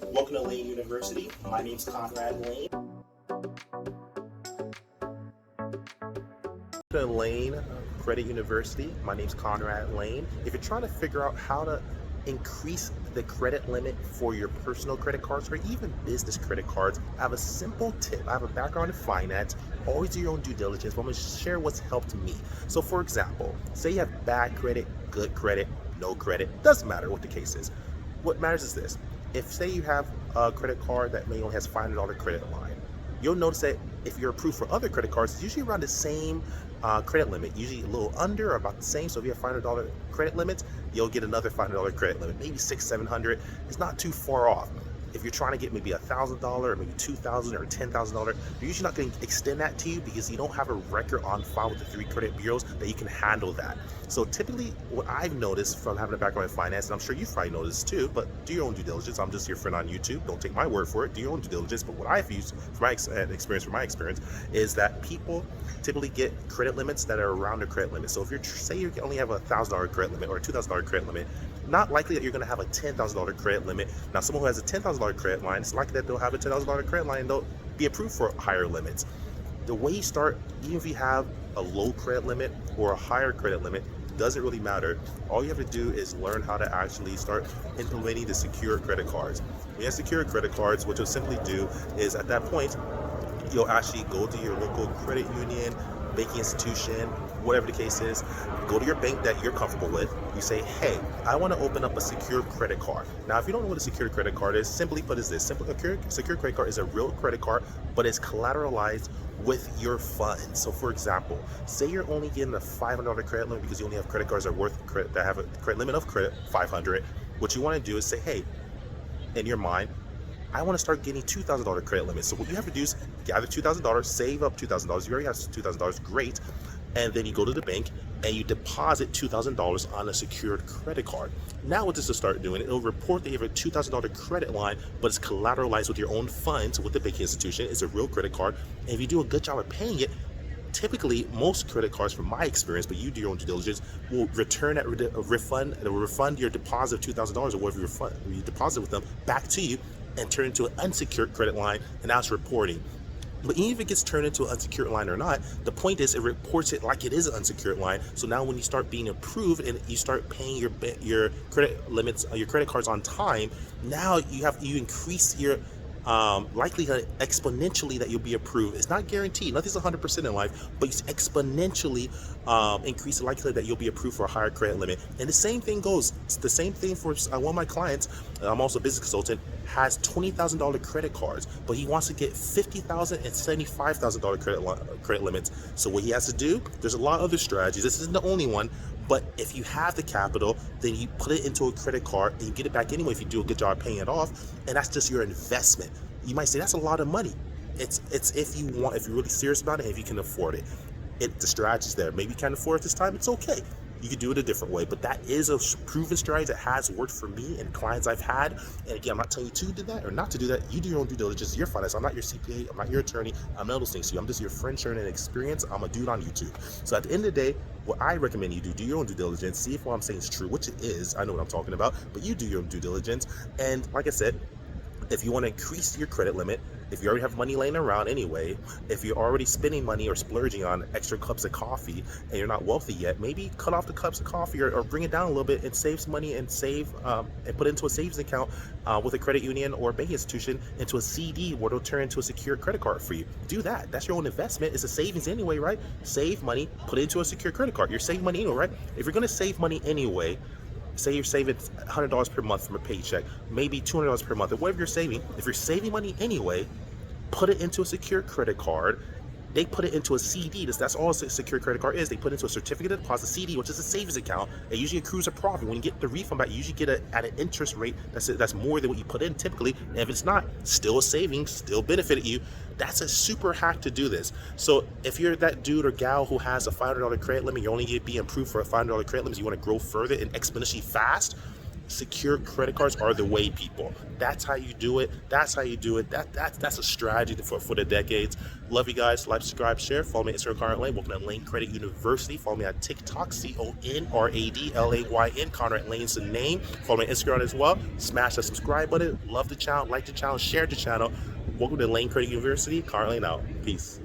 Welcome to Layn University. My name's Conrad Layn. To Layn Credit University. My name's Conrad Layn. If you're trying to figure out how to increase the credit limit for your personal credit cards or even business credit cards, I have a simple tip. I have a background in finance. Always do your own due diligence, but I'm going to share what's helped me. So for example, say you have bad credit, good credit, no credit, doesn't matter what the case is. What matters is this. If say you have a credit card that may only has $500 credit line, you'll notice that if you're approved for other credit cards, it's usually around the same credit limit, usually a little under or about the same. So if you have $500 credit limits, you'll get another $500 credit limit, maybe $600, $700. It's not too far off. If you're trying to get maybe $1,000 or maybe $2,000 or $10,000, you're usually not going to extend that to you because you don't have a record on file with the 3 credit bureaus that you can handle that. So typically what I've noticed from having a background in finance, and I'm sure you've probably noticed too, but do your own due diligence. I'm just your friend on YouTube. Don't take my word for it. Do your own due diligence. But what I've used from my experience is that people typically get credit limits that are around their credit limit. So if say you only have a $1,000 credit limit or a $2,000 credit limit, not likely that you're going to have a $10,000 credit limit. Now, someone who has a $10,000 credit line, it's likely that they'll have a $10,000 credit line and they'll be approved for higher limits. The way you start, even if you have a low credit limit or a higher credit limit, doesn't really matter. All you have to do is learn how to actually start implementing the secure credit cards. When you have secure credit cards, what you'll simply do is at that point, you'll actually go to your local credit union, banking institution, whatever the case is, go to your bank that you're comfortable with. You say, hey, I want to open up a secure credit card. Now, if you don't know what a secure credit card is, simply put is this. A secure credit card is a real credit card, but it's collateralized with your funds. So for example, say you're only getting a $500 credit limit because you only have credit cards that have a credit limit of credit $500. What you want to do is say, hey, in your mind, I want to start getting $2,000 credit limits. So what you have to do is gather $2,000, save up $2,000. You already have $2,000, great. And then you go to the bank and you deposit $2,000 on a secured credit card. Now what this will start doing, it'll report that you have a $2,000 credit line, but it's collateralized with your own funds with the banking institution. It's a real credit card. And if you do a good job of paying it, typically most credit cards, from my experience, but you do your own due diligence, will return that refund your deposit of $2,000 or whatever you deposit with them back to you and turn it into an unsecured credit line, and now it's reporting. But even if it gets turned into an unsecured line or not, the point is it reports it like it is an unsecured line. So now when you start being approved and you start paying your credit limits, your credit cards on time, now you increase your likelihood exponentially that you'll be approved. It's not guaranteed. Nothing's 100% in life, but you exponentially increase the likelihood that you'll be approved for a higher credit limit. And the same thing goes. It's the same thing for one of my clients. I'm also a business consultant, has $20,000 credit cards, but he wants to get $50,000 and $75,000 credit limits. So what he has to do, there's a lot of other strategies. This isn't the only one. But if you have the capital, then you put it into a credit card and you get it back anyway if you do a good job paying it off, and that's just your investment. You might say that's a lot of money. It's if you're really serious about it, if you can afford it. The strategy's there. Maybe you can't afford it this time, it's okay. You could do it a different way, but that is a proven strategy that has worked for me and clients I've had. And again, I'm not telling you to do that or not to do that. You do your own due diligence, your finance. I'm not your CPA, I'm not your attorney, I'm none of those things to you. I'm just your friend sharing an experience. I'm a dude on YouTube. So at the end of the day, what I recommend you do your own due diligence, see if what I'm saying is true, which it is. I know what I'm talking about, but you do your own due diligence. And like I said, if you want to increase your credit limit, if you already have money laying around anyway, if you're already spending money or splurging on extra cups of coffee and you're not wealthy yet, maybe cut off the cups of coffee or bring it down a little bit and save some money and and put it into a savings account with a credit union or banking institution into a CD where it'll turn into a secure credit card for you. Do that. That's your own investment. It's a savings anyway, right? Save money, put it into a secure credit card. You're saving money anyway, right? If you're going to save money anyway, say you're saving $100 per month from a paycheck, maybe $200 per month, or whatever you're saving. If you're saving money anyway, put it into a secure credit card. They put it into a CD. That's all a secure credit card is. They put it into a certificate of deposit CD, which is a savings account. It usually accrues a profit. When you get the refund back, you usually get at an interest rate that's more than what you put in typically. And if it's not, still a savings, still benefited you. That's a super hack to do this. So if you're that dude or gal who has a $500 credit limit, you're only being approved for a $500 credit limit, you want to grow further and exponentially fast, Secure credit cards are the way, people. That's how you do it. That's how you do it. That's a strategy for the decades. Love you guys. Like, subscribe, share. Follow me on Instagram, Conrad Layn. Welcome to Layn Credit University. Follow me on TikTok, CONRADLAYN. Conrad Layn's the name. Follow me on Instagram as well. Smash the subscribe button. Love the channel, like the channel, share the channel. Welcome to Layn Credit University. Conrad Layn out. Peace.